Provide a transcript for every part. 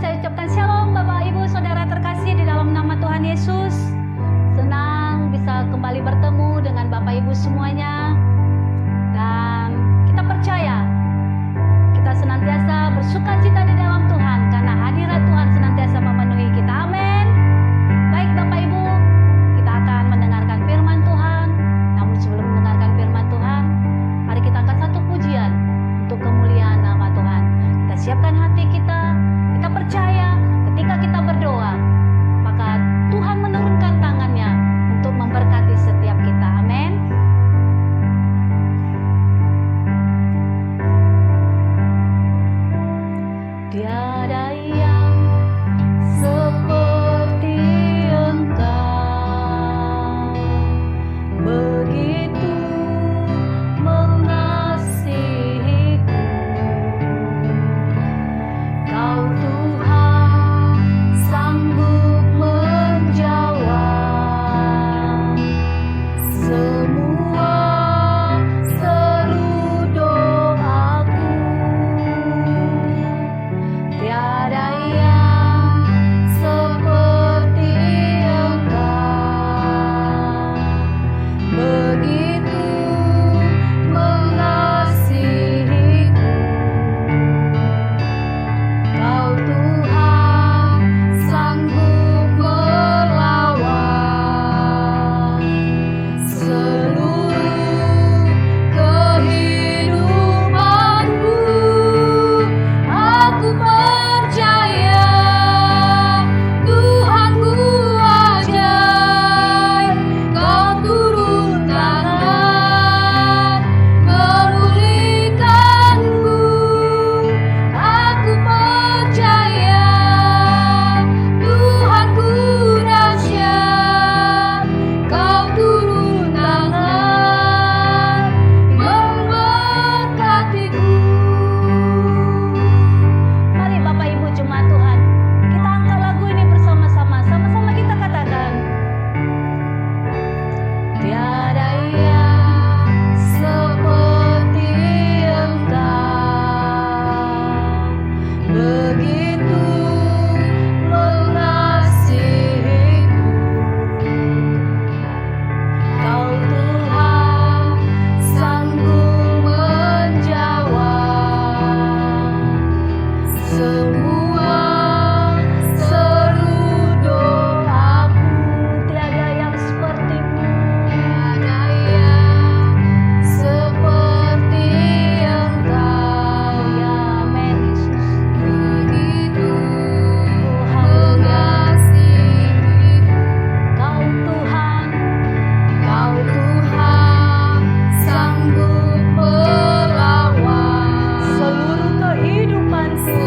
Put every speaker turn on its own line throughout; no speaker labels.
saya ucapkan shalom Bapak Ibu Saudara terkasih di dalam nama Tuhan Yesus. Senang bisa kembali bertemu dengan Bapak Ibu semuanya. Dan kita percaya kita senantiasa bersukacita di dalam Tuhan karena hadirat Tuhan senantiasa memenuhi kita. Amin. Baik Bapak Ibu, kita akan mendengarkan firman Tuhan. Namun sebelum mendengarkan firman Tuhan, mari kita angkat satu pujian untuk kemuliaan nama Tuhan. Kita siapkan hati kita. Kita percaya ketika kita berdoa, maka Tuhan menurunkan tangannya untuk memberkati setiap kita. Amin. Tiada yang seperti Engkau, begitu mengasihiku. Kau Tuhan sanggup menjawab semua seru doaku. Tiada yang seperti Engkau, begitu mengasihiku. Kau Tuhan sanggup melawan seluruh kehidupanku. Aku percaya Tuhanku ajaib. Kau turun tangan memulihkanku. Aku percaya Tuhanku dahsyat. Kau turun tangan memberkatiku. Mari Bapak Ibu jemaat Tuhan, kita angkat lagu ini bersama-sama. Sama-sama kita katakan, tiada yang seperti Engkau, begitu mengasihiku. Kau Tuhan sanggup menjawab semua seru doaku. Tiada yang seperti-Mu, tiada yang seperti Engkau, ya amin Yesus. Begitu mengasihiku. Kau Tuhan sanggup melawan seluruh kehidupanku.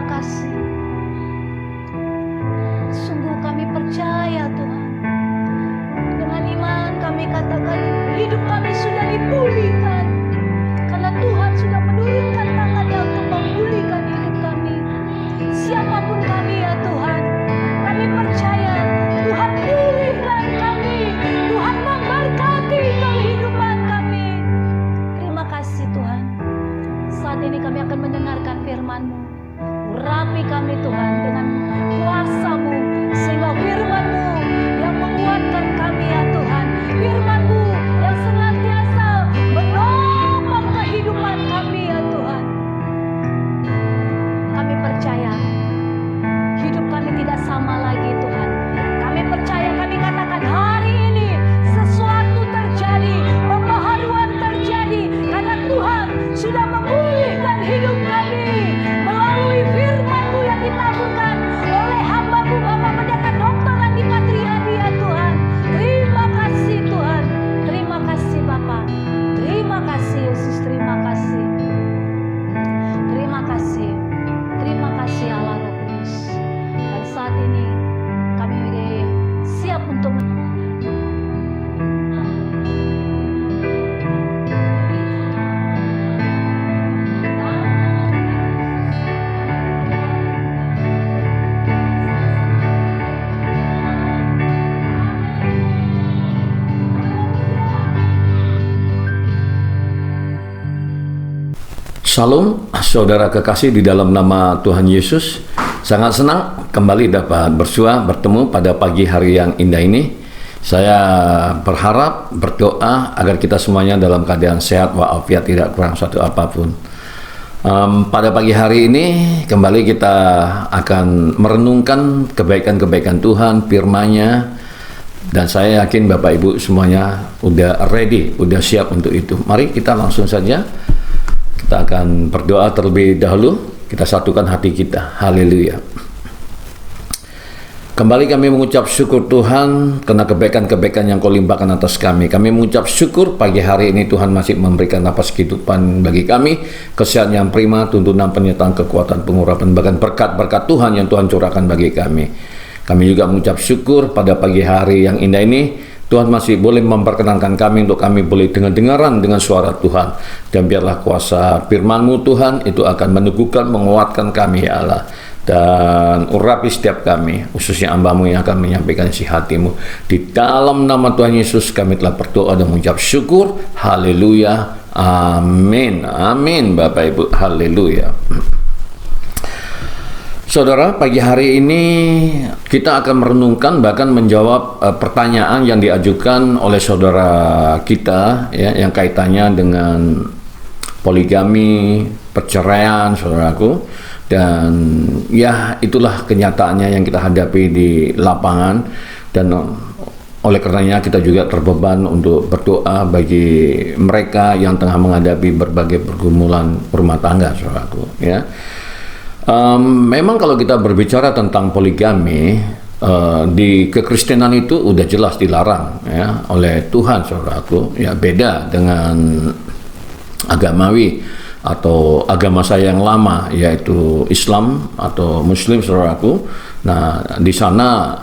kasih. Sungguh kami percaya Tuhan. Dengan iman kami katakan hidup kami sudah dipulihkan. Karena Tuhan sudah menurunkan tangannya untuk memulihkan hidup kami. Siapapun kami ya Tuhan, kami percaya Tuhan pulihkan kami. Tuhan memberkati kehidupan kami. Terima kasih Tuhan. Saat ini kami akan mendengarkan firman-Mu. Urapi kami Tuhan dengan kuasa-Mu, sehingga firman-Mu yang menguatkan kami ya Tuhan. Firman-Mu yang senantiasa menopang kehidupan kami ya Tuhan. Kami percaya hidup kami tidak sama lagi Tuhan. Kami percaya, kami katakan hari ini sesuatu terjadi, pembaharuan terjadi, karena Tuhan sudah memulihkan hidup kami melalui firman-Mu yang ditaburkan oleh hamba-Mu Bapak Pendeta Dr. Andi Patriadi ya Tuhan. Terima kasih Tuhan, terima kasih Bapak, terima kasih Yesus, terima kasih, terima kasih, terima kasih Allah Roh Kudus. Dan saat ini kami siap untuk
Shalom, saudara kekasih di dalam nama Tuhan Yesus. Sangat senang kembali dapat bertemu pada pagi hari yang indah ini. Saya berharap, berdoa agar kita semuanya dalam keadaan sehat walafiat, tidak kurang satu apapun. Pada pagi hari ini kembali kita akan merenungkan kebaikan-kebaikan Tuhan, firman-Nya. Dan saya yakin Bapak Ibu semuanya udah ready, udah siap untuk itu. Mari kita langsung saja. Kita akan berdoa terlebih dahulu. Kita satukan hati kita. Haleluya. Kembali kami mengucap syukur Tuhan karena kebaikan-kebaikan yang Kau limpahkan atas kami. Kami mengucap syukur pagi hari ini Tuhan masih memberikan napas kehidupan bagi kami, kesehatan yang prima, tuntunan penyertaan, kekuatan, pengurapan, bahkan berkat-berkat Tuhan yang Tuhan curahkan bagi kami. Kami juga mengucap syukur pada pagi hari yang indah ini. Tuhan masih boleh memperkenankan kami untuk kami boleh dengar-dengaran dengan suara Tuhan. Dan biarlah kuasa firman-Mu Tuhan itu akan meneguhkan, menguatkan kami ya Allah. Dan urapi setiap kami, khususnya hamba-Mu yang akan menyampaikan isi hati-Mu. Di dalam nama Tuhan Yesus kami telah berdoa dan mengucap syukur. Haleluya. Amin. Amin Bapak Ibu. Haleluya. Saudara, pagi hari ini kita akan merenungkan bahkan menjawab pertanyaan yang diajukan oleh saudara kita ya, yang kaitannya dengan poligami, perceraian, saudaraku. Dan ya itulah kenyataannya yang kita hadapi di lapangan. Dan oleh karenanya kita juga terbeban untuk berdoa bagi mereka yang tengah menghadapi berbagai pergumulan rumah tangga, saudaraku ya. Memang kalau kita berbicara tentang poligami di kekristenan itu udah jelas dilarang ya oleh Tuhan, saudaraku ya. Beda dengan agamawi atau agama saya yang lama, yaitu Islam atau Muslim, saudaraku. Nah, di sana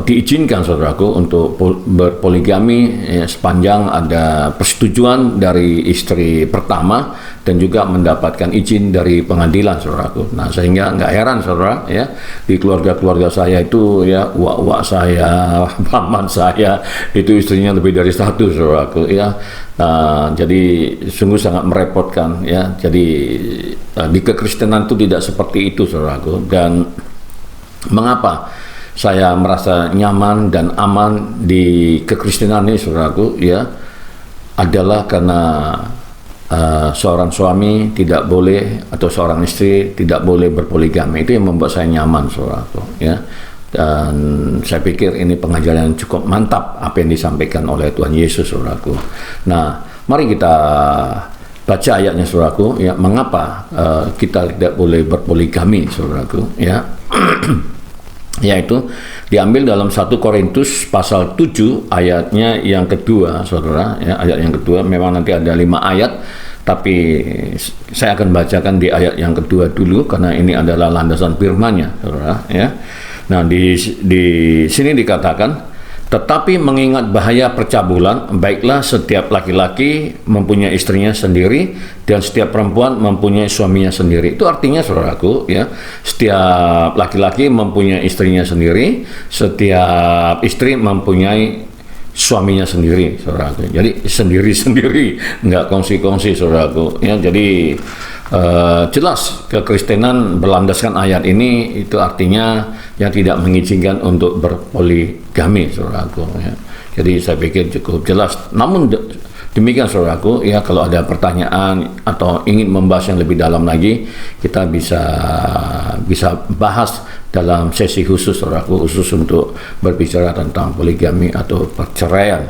diizinkan, saudaraku, untuk berpoligami ya, sepanjang ada persetujuan dari istri pertama dan juga mendapatkan izin dari pengadilan, saudaraku. Nah, sehingga nggak heran, saudara, ya, di keluarga-keluarga saya itu ya, uak-uak saya, paman saya itu istrinya lebih dari satu, saudaraku, ya. Nah, jadi sungguh sangat merepotkan, ya. Jadi di kekristenan itu tidak seperti itu, saudaraku. Dan mengapa saya merasa nyaman dan aman di kekristenan ini, saudaraku, ya, adalah karena seorang suami tidak boleh atau seorang istri tidak boleh berpoligami. Itu yang membuat saya nyaman, saudaraku, ya. Dan saya pikir ini pengajaran yang cukup mantap apa yang disampaikan oleh Tuhan Yesus, saudaraku. Nah, mari kita baca ayatnya, saudaraku, ya, mengapa kita tidak boleh berpoligami, saudaraku, ya. Yaitu diambil dalam 1 Korintus pasal 7 ayatnya yang kedua, saudara, ya, ayat yang kedua. Memang nanti ada 5 ayat, Tapi saya akan bacakan di ayat yang kedua dulu karena ini adalah landasan firman-Nya, saudara. Ya. Nah, di sini dikatakan, tetapi mengingat bahaya percabulan, baiklah setiap laki-laki mempunyai istrinya sendiri dan setiap perempuan mempunyai suaminya sendiri. Itu artinya, saudaraku, ya, setiap laki-laki mempunyai istrinya sendiri, setiap istri mempunyai suaminya sendiri, saudaraku. Jadi sendiri-sendiri, nggak kongsi-kongsi, saudaraku. Ya, jadi jelas kekristenan berlandaskan ayat ini, itu artinya yang tidak mengizinkan untuk berpoligami, saudaraku. Ya. Jadi saya pikir cukup jelas. Namun demikian, saudaraku, ya, kalau ada pertanyaan atau ingin membahas yang lebih dalam lagi, kita bisa bahas dalam sesi khusus, saudaraku, khusus untuk berbicara tentang poligami atau perceraian.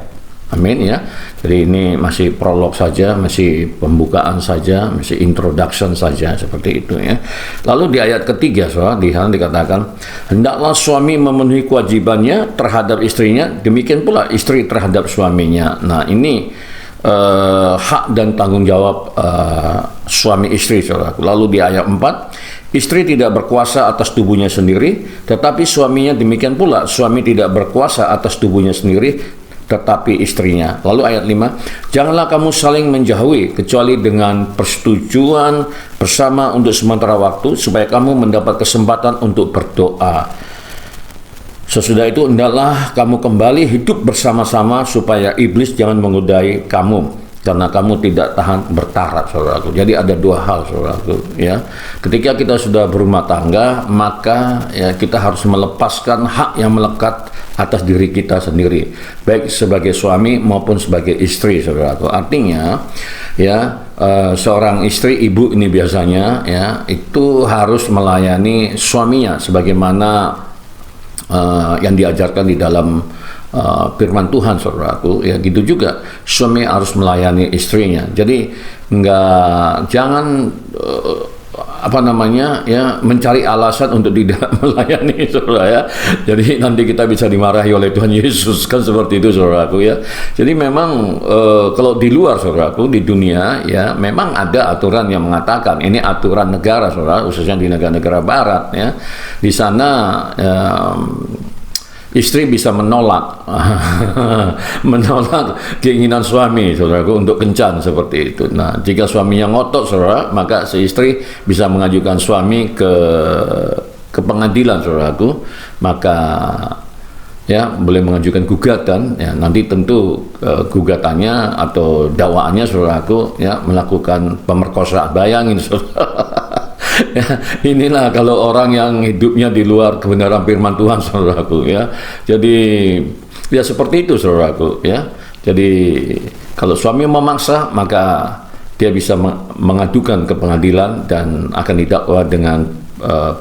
Amin, ya. Jadi ini masih prolog saja, masih pembukaan saja, masih introduction saja, seperti itu, ya. Lalu di ayat ketiga, saudara, di sana dikatakan, hendaklah suami memenuhi kewajibannya terhadap istrinya, demikian pula istri terhadap suaminya. Nah, ini hak dan tanggung jawab suami istri, saudara. Lalu di ayat 4, istri tidak berkuasa atas tubuhnya sendiri, tetapi suaminya, demikian pula suami tidak berkuasa atas tubuhnya sendiri, tetapi istrinya. Lalu ayat 5, janganlah kamu saling menjauhi kecuali dengan persetujuan bersama untuk sementara waktu, supaya kamu mendapat kesempatan untuk berdoa. Sesudah itu hendaklah kamu kembali hidup bersama-sama supaya iblis jangan menggodai kamu, karena kamu tidak tahan bertarat, saudaraku. Jadi ada dua hal, saudaraku, ya. Ketika kita sudah berumah tangga, maka ya kita harus melepaskan hak yang melekat atas diri kita sendiri, baik sebagai suami maupun sebagai istri, saudaraku. Artinya, ya, seorang istri, ibu ini biasanya, ya, itu harus melayani suaminya sebagaimana yang diajarkan di dalam firman Tuhan, saudaraku. Ya, gitu juga suami harus melayani istrinya. Jadi jangan mencari alasan untuk tidak melayani, saudara, ya. Jadi nanti kita bisa dimarahi oleh Tuhan Yesus, kan seperti itu, saudaraku, ya. Jadi memang kalau di luar, saudaraku, di dunia, ya, memang ada aturan yang mengatakan, ini aturan negara, saudara, khususnya di negara-negara barat, ya. Di sana istri bisa menolak keinginan suami, saudaraku, untuk kencan seperti itu. Nah, jika suaminya ngotot, saudara, maka si istri bisa mengajukan suami ke pengadilan, saudaraku. Maka ya boleh mengajukan gugatan, ya. Nanti tentu gugatannya atau dakwaannya, saudaraku, ya, melakukan pemerkosaan. Bayangin, saudara. Ya, inilah kalau orang yang hidupnya di luar kebenaran firman Tuhan, saudaraku, ya. Jadi ya seperti itu, saudaraku, ya. Jadi kalau suami memaksa, maka dia bisa mengadukan ke pengadilan dan akan didakwa dengan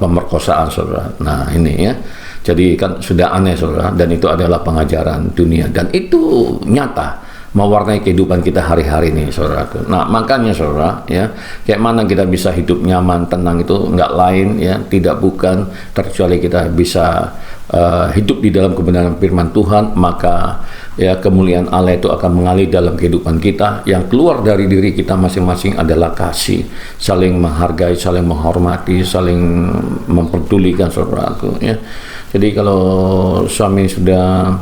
pemerkosaan, saudara. Nah, ini, ya. Jadi kan sudah aneh, saudara, dan itu adalah pengajaran dunia dan itu nyata mewarnai kehidupan kita hari-hari ini, saudaraku. Nah, makanya, saudara, ya, kayak mana kita bisa hidup nyaman, tenang, itu nggak lain, ya, tidak bukan terkecuali kita bisa hidup di dalam kebenaran firman Tuhan, maka ya kemuliaan Allah itu akan mengalir dalam kehidupan kita. Yang keluar dari diri kita masing-masing adalah kasih, saling menghargai, saling menghormati, saling memperdulikan, saudaraku, ya. Jadi kalau suami sudah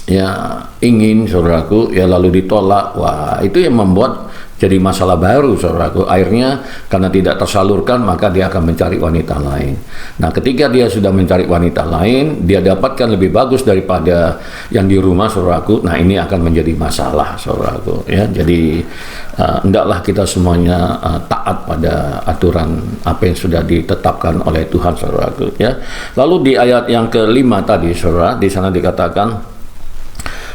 ya ingin, saudaraku, ya lalu ditolak, wah, itu yang membuat jadi masalah baru, saudaraku. Akhirnya karena tidak tersalurkan, maka dia akan mencari wanita lain. Nah, ketika dia sudah mencari wanita lain, dia dapatkan lebih bagus daripada yang di rumah, saudaraku. Nah, ini akan menjadi masalah, saudaraku, ya. Jadi hendaklah kita semuanya taat pada aturan apa yang sudah ditetapkan oleh Tuhan, saudaraku, ya. Lalu di ayat yang kelima tadi, saudara, di sana dikatakan,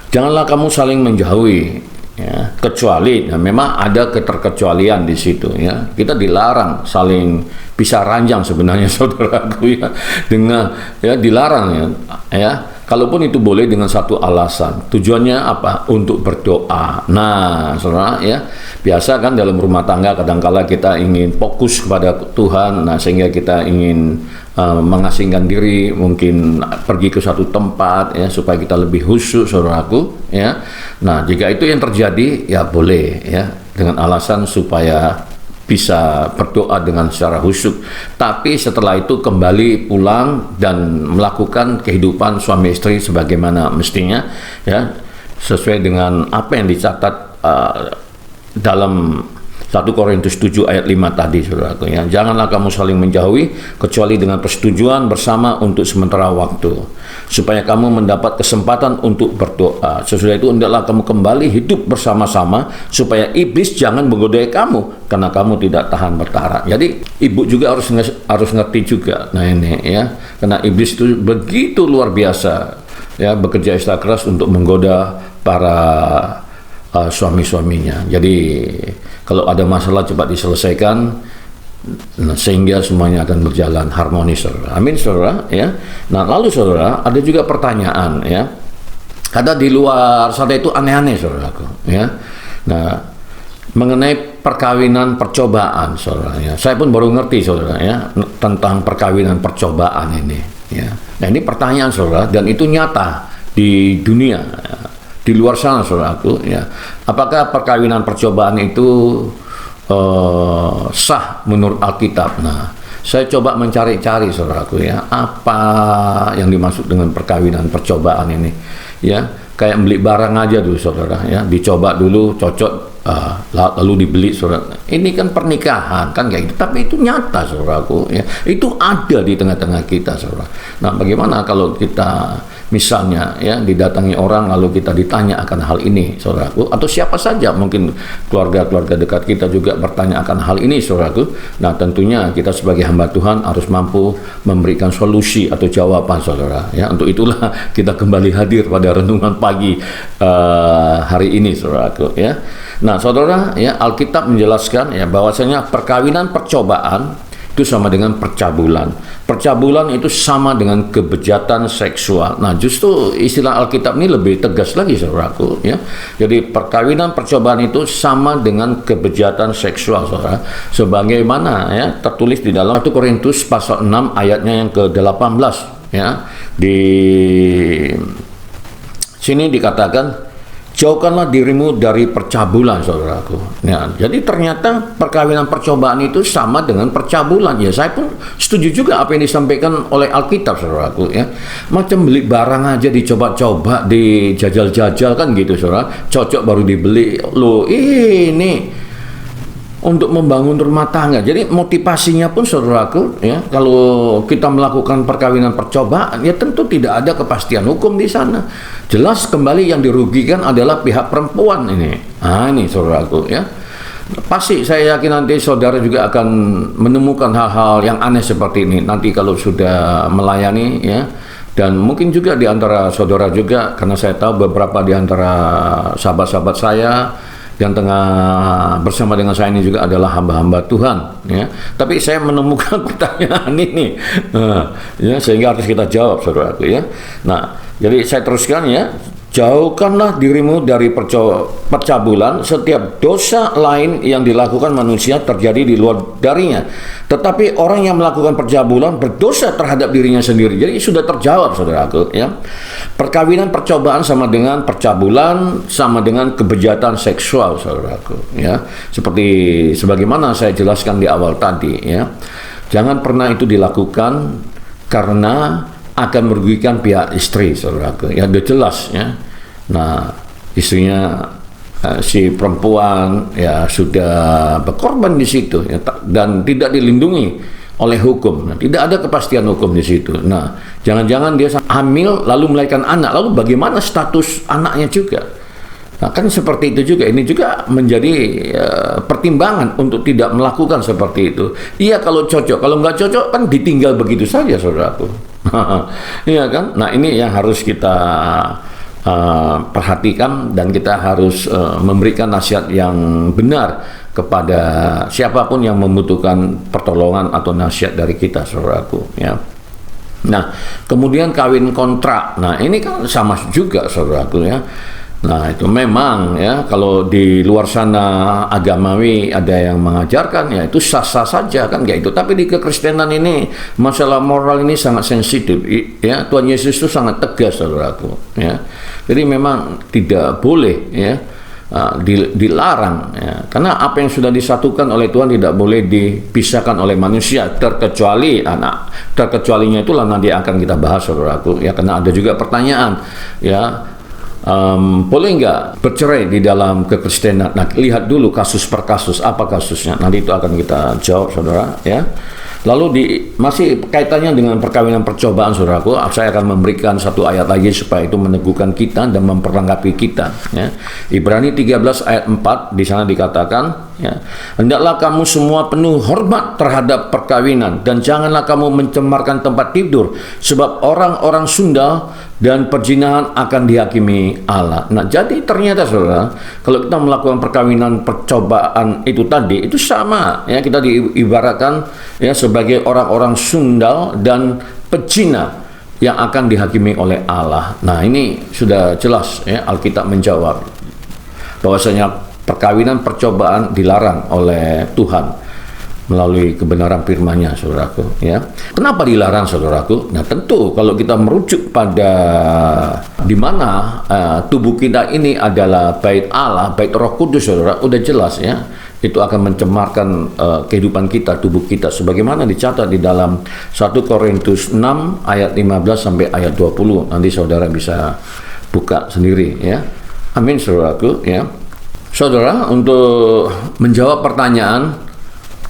janganlah kamu saling menjauhi, ya, kecuali, nah, memang ada keterkecualian di situ, ya. Kita dilarang saling pisah ranjang sebenarnya, saudaraku, ya, dengan, ya, dilarang, ya. Kalaupun itu boleh dengan satu alasan, tujuannya apa? Untuk berdoa. Nah, saudara, ya, biasa kan dalam rumah tangga kadangkala kita ingin fokus kepada Tuhan, nah, sehingga kita ingin mengasingkan diri, mungkin pergi ke satu tempat, ya, supaya kita lebih khusyuk, saudaraku, ya. Nah, jika itu yang terjadi, ya boleh, ya, dengan alasan supaya bisa berdoa dengan secara khusyuk. Tapi setelah itu kembali pulang dan melakukan kehidupan suami istri sebagaimana mestinya, ya, sesuai dengan apa yang dicatat dalam 1 Korintus 7 ayat 5 tadi, saudaraku, ya. Janganlah kamu saling menjauhi kecuali dengan persetujuan bersama untuk sementara waktu, supaya kamu mendapat kesempatan untuk berdoa. Sesudah itu hendaklah kamu kembali hidup bersama-sama, supaya iblis jangan menggodai kamu karena kamu tidak tahan bertahan. Jadi ibu juga harus ngerti juga. Nah ini, ya, karena iblis itu begitu luar biasa, ya, bekerja ekstra keras untuk menggoda para suami-suaminya. Jadi kalau ada masalah cepat diselesaikan, sehingga semuanya akan berjalan harmonis, saudara. Amin, saudara, ya. Nah, lalu saudara, ada juga pertanyaan, ya. Ada di luar sana itu aneh-aneh, saudaraku, ya. Nah, mengenai perkawinan percobaan, saudara, ya. Saya pun baru ngerti, saudara, ya, tentang perkawinan percobaan ini, ya. Nah, ini pertanyaan, saudara, dan itu nyata di dunia, ya. Di luar sana, saudaraku, ya. Apakah perkawinan percobaan itu sah menurut Alkitab? Nah, saya coba mencari-cari, saudaraku, ya, apa yang dimaksud dengan perkawinan percobaan ini, ya. Kayak beli barang aja dulu, saudara, ya, dicoba dulu, cocok, lalu dibeli, saudara. Ini kan pernikahan, kan kayak gitu. Tapi itu nyata, saudaraku, ya. Itu ada di tengah-tengah kita, saudara. Nah, bagaimana kalau kita misalnya, ya, didatangi orang lalu kita ditanya akan hal ini, saudaraku, atau siapa saja, mungkin keluarga-keluarga dekat kita juga bertanya akan hal ini, saudaraku. Nah, tentunya kita sebagai hamba Tuhan harus mampu memberikan solusi atau jawaban, saudara, ya. Untuk itulah kita kembali hadir pada renungan pagi hari ini, saudaraku, ya. Nah, saudara, ya, Alkitab menjelaskan, ya, bahwasanya perkawinan percobaan itu sama dengan percabulan. Percabulan itu sama dengan kebejatan seksual. Nah, justru istilah Alkitab ini lebih tegas lagi, saudaraku, ya. Jadi perkawinan percobaan itu sama dengan kebejatan seksual, saudara. Sebagaimana, ya, tertulis di dalam 1 Korintus pasal 6 ayatnya yang ke-18, ya. Di sini dikatakan, jauhkanlah dirimu dari percabulan, saudaraku. Ya, jadi ternyata perkawinan percobaan itu sama dengan percabulan. Ya, saya pun setuju juga apa yang disampaikan oleh Alkitab, saudaraku, ya. Macam beli barang aja dicoba-coba, dijajal-jajal, kan gitu, saudara. Cocok baru dibeli. Loh, ini untuk membangun rumah tangga. Jadi motivasinya pun, saudaraku, ya, kalau kita melakukan perkawinan percobaan, ya tentu tidak ada kepastian hukum di sana. Jelas kembali yang dirugikan adalah pihak perempuan ini. Nah, ini, saudaraku, ya. Pasti saya yakin nanti saudara juga akan menemukan hal-hal yang aneh seperti ini nanti kalau sudah melayani, ya. Dan mungkin juga di antara saudara juga, karena saya tahu beberapa di antara sahabat-sahabat saya yang tengah bersama dengan saya ini juga adalah hamba-hamba Tuhan, ya. Tapi saya menemukan pertanyaan ini, ya, sehingga harus kita jawab, saudaraku, ya. Nah, jadi saya teruskan, ya. Jauhkanlah dirimu dari percabulan. Setiap dosa lain yang dilakukan manusia terjadi di luar darinya, tetapi orang yang melakukan percabulan berdosa terhadap dirinya sendiri. Jadi sudah terjawab, saudaraku, ya. Perkawinan percobaan sama dengan percabulan, sama dengan kebejatan seksual, saudaraku, ya. Seperti sebagaimana saya jelaskan di awal tadi, ya. Jangan pernah itu dilakukan karena akan merugikan pihak istri, saudaraku, ya. Udah jelas, ya. Nah, istrinya, si perempuan, ya, sudah berkorban di situ, ya, dan tidak dilindungi oleh hukum. Nah, tidak ada kepastian hukum di situ. Nah, jangan-jangan dia hamil lalu melahirkan anak, lalu bagaimana status anaknya juga? Nah, kan seperti itu juga. Ini juga menjadi pertimbangan untuk tidak melakukan seperti itu. Iya kalau cocok, kalau nggak cocok kan ditinggal begitu saja, saudaraku. Iya kan? Nah, ini yang harus kita perhatikan, dan kita harus memberikan nasihat yang benar kepada siapapun yang membutuhkan pertolongan atau nasihat dari kita, saudaraku, ya. Nah, kemudian kawin kontrak. Nah, ini kan sama juga, saudaraku, ya. Nah, itu memang, ya, kalau di luar sana agamawi ada yang mengajarkan, ya, itu sah-sah saja, kan kayak itu. Tapi di kekristenan ini masalah moral ini sangat sensitif, ya. Tuhan Yesus itu sangat tegas, saudaraku, ya. Jadi memang tidak boleh, ya, dilarang, ya. Karena apa yang sudah disatukan oleh Tuhan tidak boleh dipisahkan oleh manusia, terkecualinya itulah nanti akan kita bahas, saudaraku, ya. Karena ada juga pertanyaan, ya, boleh nggak bercerai di dalam kekristenan? Nah, lihat dulu kasus per kasus, apa kasusnya, nanti itu akan kita jawab, saudara, ya. Lalu masih kaitannya dengan perkawinan percobaan, saudaraku, saya akan memberikan satu ayat lagi supaya itu meneguhkan kita dan memperlengkapi kita, ya. Ibrani 13 ayat 4, di sana dikatakan, ya, hendaklah kamu semua penuh hormat terhadap perkawinan, dan janganlah kamu mencemarkan tempat tidur, sebab orang-orang sundal dan perzinahan akan dihakimi Allah. Nah, jadi ternyata, saudara, kalau kita melakukan perkawinan percobaan itu tadi, itu sama, ya, kita diibaratkan, ya, sebagai orang-orang sundal dan pezina yang akan dihakimi oleh Allah. Nah, ini sudah jelas, ya, Alkitab menjawab bahwasanya perkawinan percobaan dilarang oleh Tuhan melalui kebenaran firman-Nya, saudaraku, ya. Kenapa dilarang, saudaraku? Nah, tentu kalau kita merujuk pada di mana tubuh kita ini adalah bait Allah, bait Roh Kudus, saudara, udah jelas, ya. Itu akan mencemarkan kehidupan kita, tubuh kita, sebagaimana dicatat di dalam 1 Korintus 6 ayat 15 sampai ayat 20. Nanti saudara bisa buka sendiri, ya. Amin, saudaraku, ya. Saudara, untuk menjawab pertanyaan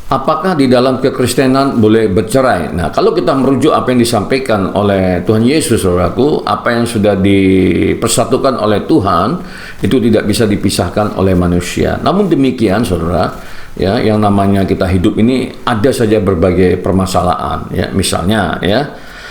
apakah di dalam kekristenan boleh bercerai? Nah, kalau kita merujuk apa yang disampaikan oleh Tuhan Yesus, saudaraku, apa yang sudah dipersatukan oleh Tuhan, itu tidak bisa dipisahkan oleh manusia. Namun demikian, saudara, ya, yang namanya kita hidup ini ada saja berbagai permasalahan, ya. Misalnya, ya,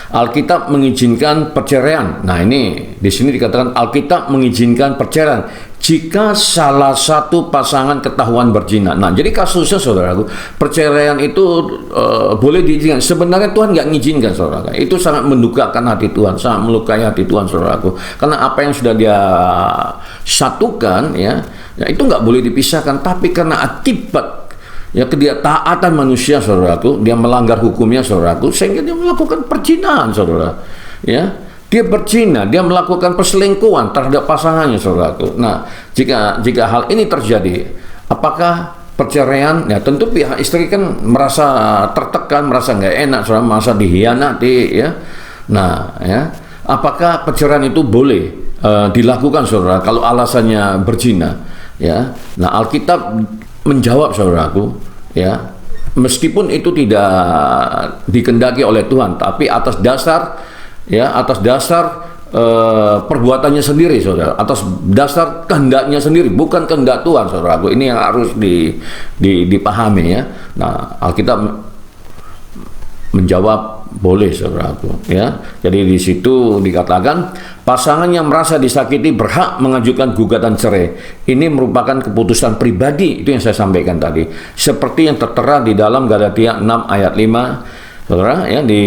Alkitab mengizinkan perceraian. Nah, ini di sini dikatakan Alkitab mengizinkan perceraian jika salah satu pasangan ketahuan berzina. Nah, jadi kasusnya, saudaraku, perceraian itu boleh diizinkan. Sebenarnya Tuhan nggak mengizinkan, saudara. Itu sangat mendukakan hati Tuhan, sangat melukai hati Tuhan, saudaraku. Karena apa yang sudah Dia satukan, ya itu nggak boleh dipisahkan. Tapi karena akibat, ya, ketiadataatan manusia, saudaraku, dia melanggar hukumnya, saudaraku, sehingga dia melakukan perzinahan, saudara, ya. Dia berzina, dia melakukan perselingkuhan terhadap pasangannya, saudaraku. Nah, jika hal ini terjadi, apakah perceraian? Ya, tentu pihak istri kan merasa tertekan, merasa nggak enak, saudara, merasa dihianati, ya. Nah, ya, apakah perceraian itu boleh dilakukan, saudara, kalau alasannya berzina? Ya, nah, Alkitab menjawab, saudaraku, ya, meskipun itu tidak dikehendaki oleh Tuhan, tapi atas dasar, ya, atas dasar perbuatannya sendiri, saudara, atas dasar kehendaknya sendiri, bukan kehendak Tuhan, saudaraku. Ini yang harus dipahami, ya. Nah, Alkitab menjawab boleh, saudaraku, ya. Jadi di situ dikatakan pasangan yang merasa disakiti berhak mengajukan gugatan cerai. Ini merupakan keputusan pribadi, itu yang saya sampaikan tadi, seperti yang tertera di dalam Galatia 6 ayat 5. Saudara, ya, di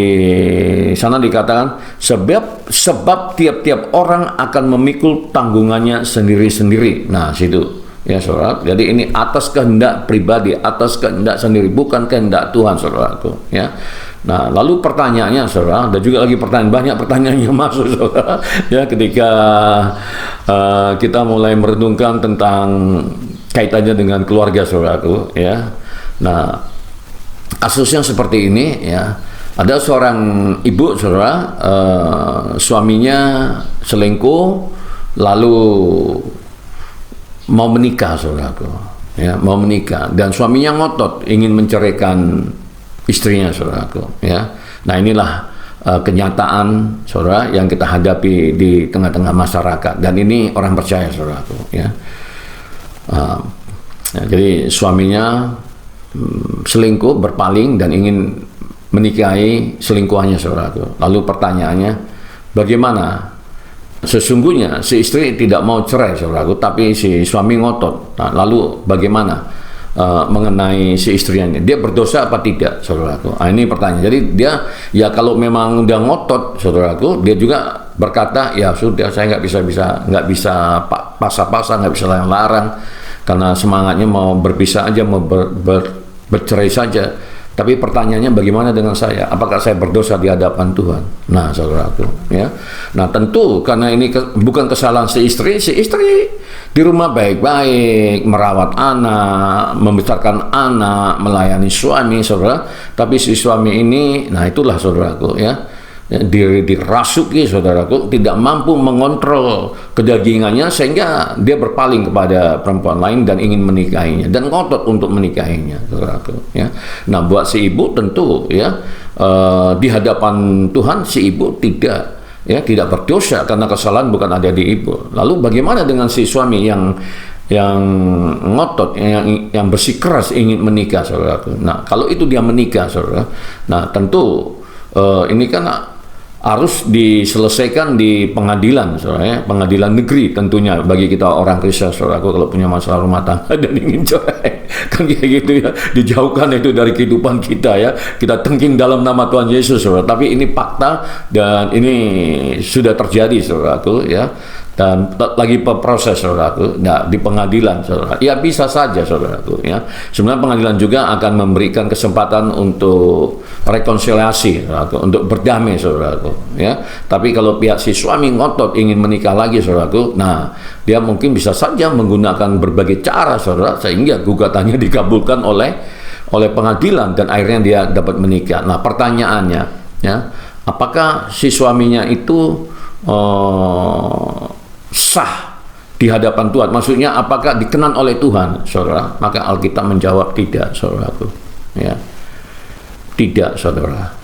sana dikatakan sebab tiap-tiap orang akan memikul tanggungannya sendiri-sendiri. Nah, situ, ya, saudara. Jadi ini atas kehendak pribadi, atas kehendak sendiri, bukan kehendak Tuhan, saudaraku, ya. Nah, lalu pertanyaannya, saudara, ada juga lagi banyak pertanyaan yang masuk, saudara, ya, ketika kita mulai merenungkan tentang kaitannya dengan keluarga, saudaraku, ya. Nah, kasusnya seperti ini, ya. Ada seorang ibu, saudara, suaminya selingkuh, lalu mau menikah, saudaraku, ya, mau menikah, dan suaminya ngotot ingin menceraikan istrinya, saudaraku, ya. Nah, inilah kenyataan, saudara, yang kita hadapi di tengah-tengah masyarakat, dan ini orang percaya, saudaraku, ya. Jadi suaminya selingkuh, berpaling, dan ingin menikahi selingkuhannya, saudaraku. Lalu pertanyaannya, bagaimana? Sesungguhnya si istri tidak mau cerai, saudaraku, tapi si suami ngotot. Nah, lalu bagaimana mengenai si istrinya ini? Dia berdosa apa tidak, saudaraku? Nah, ini pertanyaan. Jadi dia, ya, kalau memang udah ngotot, saudaraku, dia juga berkata, ya sudah, saya nggak bisa paksa-paksa, nggak bisa larang-larang, karena semangatnya mau berpisah aja, mau bercerai saja. Tapi pertanyaannya bagaimana dengan saya? Apakah saya berdosa di hadapan Tuhan? Nah, saudaraku, ya. Nah, tentu karena ini bukan kesalahan si istri di rumah baik-baik, merawat anak, membesarkan anak, melayani suami, saudara. Tapi si suami ini, nah itulah saudaraku, ya. Dirasuki, saudaraku, tidak mampu mengontrol kedagingannya sehingga dia berpaling kepada perempuan lain dan ingin menikahinya dan ngotot untuk menikahinya, saudaraku, ya. Nah, buat si ibu tentu, ya, di hadapan Tuhan si ibu tidak berdosa karena kesalahan bukan ada di ibu. Lalu bagaimana dengan si suami yang ngotot, yang bersikeras ingin menikah, saudaraku? Nah, kalau itu dia menikah, saudara, nah tentu ini kan harus diselesaikan di pengadilan, saudara, pengadilan negeri tentunya bagi kita orang Kristen, saudaraku, kalau punya masalah rumah tangga dan ingin cerai, kan kayak gitu ya, dijauhkan itu dari kehidupan kita, ya, kita tengking dalam nama Tuhan Yesus, saudara. Tapi ini fakta dan ini sudah terjadi, saudaraku, ya, dan lagi proses, saudaraku. Nah, di pengadilan, saudara, ya bisa saja, saudaraku, ya. Sebenarnya pengadilan juga akan memberikan kesempatan untuk rekonsiliasi, saudaraku, untuk berdamai, saudaraku, ya. Tapi kalau pihak si suami ngotot ingin menikah lagi, saudaraku, nah dia mungkin bisa saja menggunakan berbagai cara, saudara, sehingga gugatannya dikabulkan oleh pengadilan dan akhirnya dia dapat menikah. Nah, pertanyaannya, ya, apakah si suaminya itu sah di hadapan Tuhan? Maksudnya apakah dikenan oleh Tuhan, saudara? Maka Alkitab menjawab tidak, saudaraku, ya. Tidak, saudara.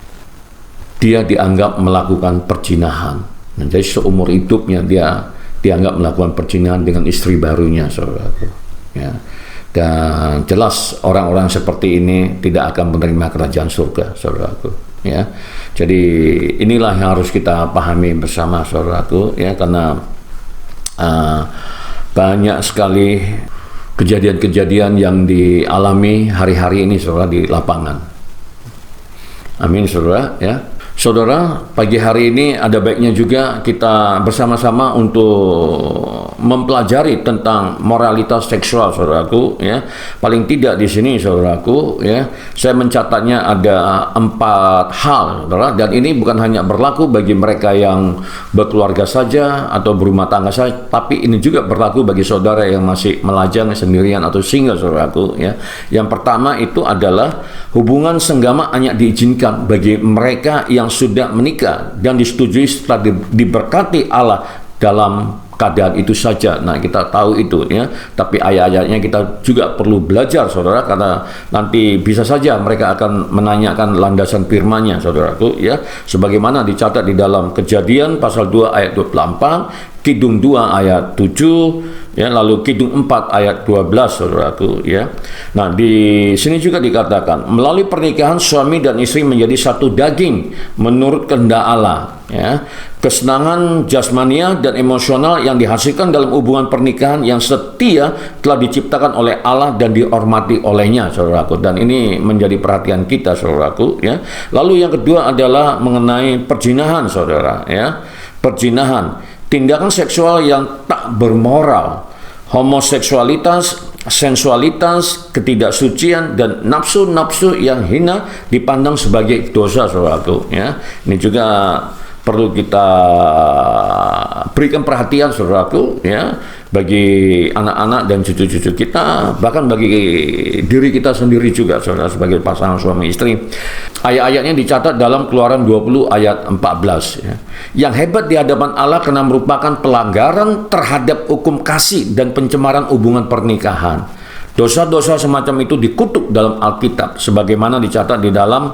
Dia dianggap melakukan perzinahan. Nah, jadi seumur hidupnya dia dianggap melakukan perzinahan dengan istri barunya, saudaraku, ya. Dan jelas orang-orang seperti ini tidak akan menerima kerajaan surga, saudaraku, ya. Jadi inilah yang harus kita pahami bersama, saudaraku, ya, karena banyak sekali kejadian-kejadian yang dialami hari-hari ini, saudara, di lapangan. Amin, saudara, ya. Saudara, pagi hari ini ada baiknya juga kita bersama-sama untuk mempelajari tentang moralitas seksual, saudaraku, ya. Paling tidak di sini, saudaraku, ya, saya mencatatnya ada 4 hal, saudara, dan ini bukan hanya berlaku bagi mereka yang berkeluarga saja atau berumah tangga saja, tapi ini juga berlaku bagi saudara yang masih melajang sendirian atau single, saudaraku, ya. Yang pertama itu adalah hubungan senggama hanya diizinkan bagi mereka yang sudah menikah dan disetujui setelah diberkati Allah dalam keadaan itu saja. Nah, kita tahu itu, ya. Tapi ayat-ayatnya kita juga perlu belajar, saudara, karena nanti bisa saja mereka akan menanyakan landasan firman-Nya, saudaraku, ya. Sebagaimana dicatat di dalam Kejadian pasal 2 ayat 24, Kidung 2 ayat 7, ya, lalu Kidung 4 ayat 12, saudaraku, ya. Nah, di sini juga dikatakan melalui pernikahan suami dan istri menjadi satu daging menurut kehendak Allah, ya. Kesenangan jasmania dan emosional yang dihasilkan dalam hubungan pernikahan yang setia telah diciptakan oleh Allah dan dihormati olehnya, saudaraku, dan ini menjadi perhatian kita, saudaraku, ya. Lalu yang kedua adalah mengenai perzinahan, saudara, ya. Perzinahan, tindakan seksual yang tak bermoral, homoseksualitas, sensualitas, ketidaksucian, dan nafsu-nafsu yang hina dipandang sebagai dosa, saudaraku, ya. Ini juga perlu kita berikan perhatian, saudaraku, ya, bagi anak-anak dan cucu-cucu kita, bahkan bagi diri kita sendiri juga, saudara, sebagai pasangan suami istri. Ayat-ayatnya dicatat dalam Keluaran 20 ayat 14, ya. Yang hebat di hadapan Allah karena merupakan pelanggaran terhadap hukum kasih dan pencemaran hubungan pernikahan. Dosa-dosa semacam itu dikutuk dalam Alkitab, sebagaimana dicatat di dalam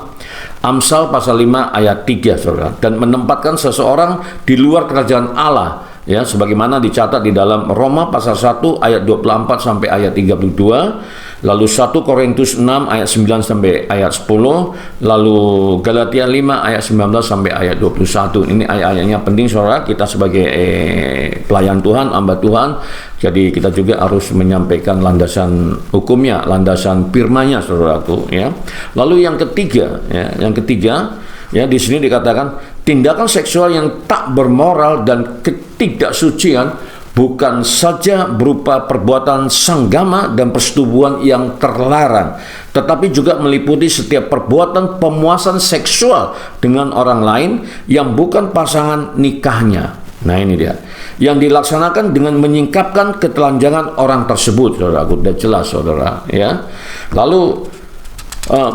Amsal pasal 5 ayat 3, saudara, dan menempatkan seseorang di luar kerajaan Allah, ya, sebagaimana dicatat di dalam Roma pasal 1 ayat 24 sampai ayat 32, lalu 1 Korintus 6 ayat 9 sampai ayat 10, lalu Galatia 5 ayat 19 sampai ayat 21. Ini ayat-ayatnya penting, saudara, kita sebagai pelayan Tuhan, hamba Tuhan. Jadi kita juga harus menyampaikan landasan hukumnya, landasan firman-Nya, saudaraku, ya. Lalu yang ketiga, ya, di sini dikatakan tindakan seksual yang tak bermoral dan ketidaksucian bukan saja berupa perbuatan sanggama dan persetubuhan yang terlarang, tetapi juga meliputi setiap perbuatan pemuasan seksual dengan orang lain yang bukan pasangan nikahnya. Nah, ini dia yang dilaksanakan dengan menyingkapkan ketelanjangan orang tersebut, saudara. Sudah jelas, saudara, ya. Lalu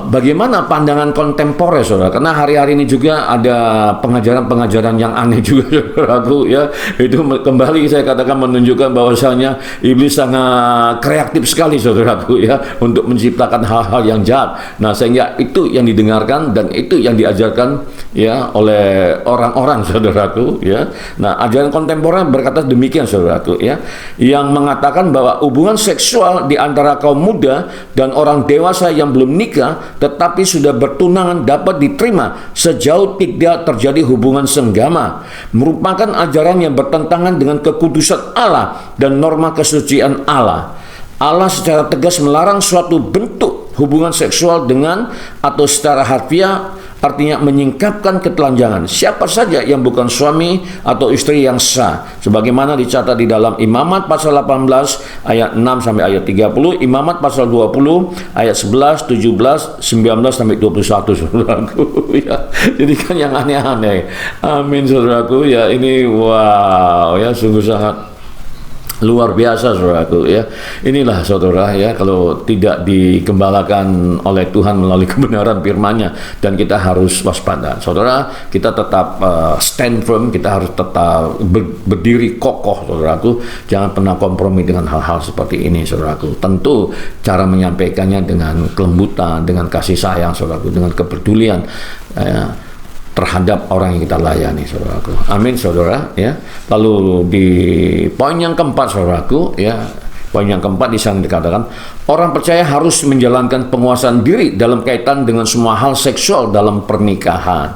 bagaimana pandangan kontemporer, saudara? Karena hari-hari ini juga ada pengajaran-pengajaran yang aneh juga, saudaraku, ya. Itu kembali saya katakan menunjukkan bahwasanya iblis sangat kreatif sekali, saudaraku, ya, untuk menciptakan hal-hal yang jahat. Nah, sehingga itu yang didengarkan dan itu yang diajarkan, ya, oleh orang-orang, saudaraku, ya. Nah, ajaran kontemporer berkata demikian, saudaraku, ya, yang mengatakan bahwa hubungan seksual di antara kaum muda dan orang dewasa yang belum nikah tetapi sudah bertunangan dapat diterima sejauh tidak terjadi hubungan senggama, merupakan ajaran yang bertentangan dengan kekudusan Allah dan norma kesucian Allah. Allah secara tegas melarang suatu bentuk hubungan seksual dengan atau secara harfiah artinya menyingkapkan ketelanjangan siapa saja yang bukan suami atau istri yang sah, sebagaimana dicatat di dalam Imamat pasal 18 ayat 6 sampai ayat 30, Imamat pasal 20 ayat 11, 17, 19 sampai 21, saudaraku, ya. Jadi kan yang aneh-aneh. Amin, saudaraku, ya. Ini wow, ya, sungguh sangat luar biasa, saudaraku, ya. Inilah, saudara, ya, kalau tidak dikembalakan oleh Tuhan melalui kebenaran firman-Nya, dan kita harus waspada, saudara. Kita tetap stand firm, kita harus tetap berdiri kokoh, saudaraku. Jangan pernah kompromi dengan hal-hal seperti ini, saudaraku. Tentu cara menyampaikannya dengan kelembutan, dengan kasih sayang, saudaraku, dengan kepedulian, terhadap orang yang kita layani, saudaraku. Amin, saudara, ya. Lalu di poin yang keempat, saudaraku, ya, poin yang keempat di sana dikatakan orang percaya harus menjalankan penguasaan diri dalam kaitan dengan semua hal seksual dalam pernikahan.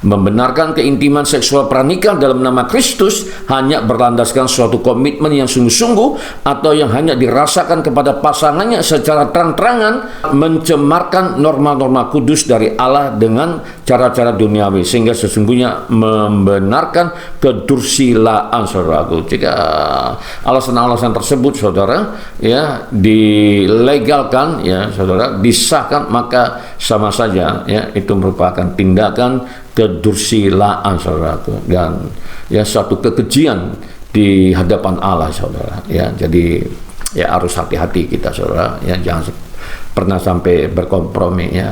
Membenarkan keintiman seksual pranikah dalam nama Kristus hanya berlandaskan suatu komitmen yang sungguh-sungguh atau yang hanya dirasakan kepada pasangannya secara terang-terangan mencemarkan norma-norma kudus dari Allah dengan cara-cara duniawi, sehingga sesungguhnya membenarkan kedursilaan, saudaraku. Jika alasan-alasan tersebut, saudara, ya, dilegalkan, ya, saudara, disahkan, maka sama saja, ya, itu merupakan tindakan kedursilaan, saudaraku, dan, ya, suatu kekejian di hadapan Allah, saudara, ya. Jadi, ya, harus hati-hati kita, saudara, ya, jangan pernah sampai berkompromi, ya.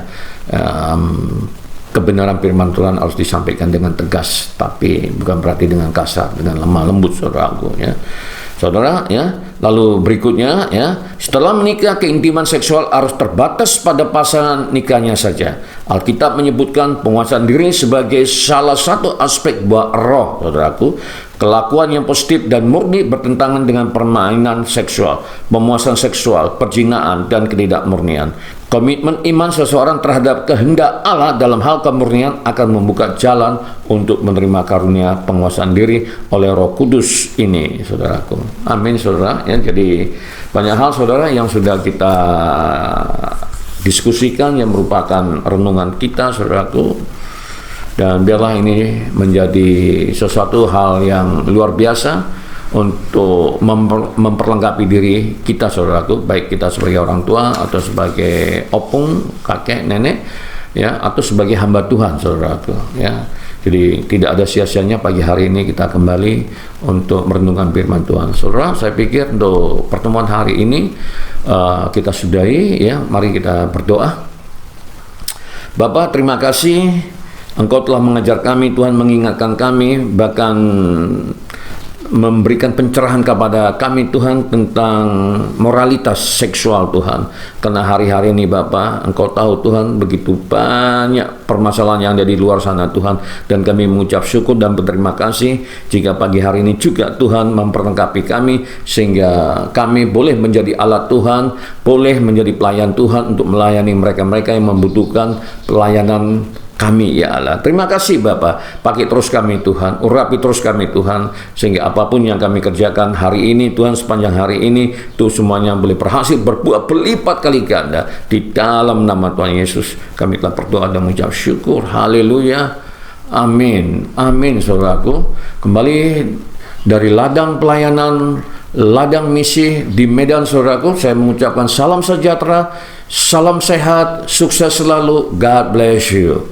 Kebenaran firman Tuhan harus disampaikan dengan tegas, tapi bukan berarti dengan kasar, dengan lemah lembut, saudaraku, ya. Saudara, ya. Lalu berikutnya, ya, setelah menikah keintiman seksual harus terbatas pada pasangan nikahnya saja. Alkitab menyebutkan penguasaan diri sebagai salah satu aspek buah roh, saudaraku. Kelakuan yang positif dan murni bertentangan dengan permainan seksual, pemuasan seksual, perzinaan, dan ketidakmurnian. Komitmen iman seseorang terhadap kehendak Allah dalam hal kemurnian akan membuka jalan untuk menerima karunia penguasaan diri oleh Roh Kudus ini, saudaraku. Amin, saudara, ya. Jadi banyak hal, saudara, yang sudah kita diskusikan, yang merupakan renungan kita, saudaraku. Dan biarlah ini menjadi sesuatu hal yang luar biasa untuk memperlengkapi diri kita, saudaraku, baik kita sebagai orang tua atau sebagai opung, kakek, nenek, ya, atau sebagai hamba Tuhan, saudaraku, ya. Jadi tidak ada sia-sianya pagi hari ini kita kembali untuk merenungkan firman Tuhan, saudara. Saya pikir untuk pertemuan hari ini kita sudahi, ya. Mari kita berdoa. Bapa, terima kasih Engkau telah mengajar kami, Tuhan, mengingatkan kami, bahkan memberikan pencerahan kepada kami, Tuhan, tentang moralitas seksual, Tuhan. Karena hari-hari ini, Bapa, Engkau tahu, Tuhan, begitu banyak permasalahan yang ada di luar sana, Tuhan. Dan kami mengucap syukur dan berterima kasih jika pagi hari ini juga, Tuhan, memperlengkapi kami, sehingga kami boleh menjadi alat Tuhan, boleh menjadi pelayan Tuhan untuk melayani mereka-mereka yang membutuhkan pelayanan kami, ya Allah. Terima kasih, Bapa. Pakai terus kami, Tuhan. Urapi terus kami, Tuhan, sehingga apapun yang kami kerjakan hari ini, Tuhan, sepanjang hari ini, itu semuanya boleh berhasil berbuah berlipat kali ganda. Di dalam nama Tuhan Yesus kami telah berdoa dan mengucap syukur. Haleluya. Amin. Amin, saudaraku. Kembali dari ladang pelayanan, ladang misi di Medan, saudaraku, saya mengucapkan salam sejahtera, salam sehat, sukses selalu, God bless you.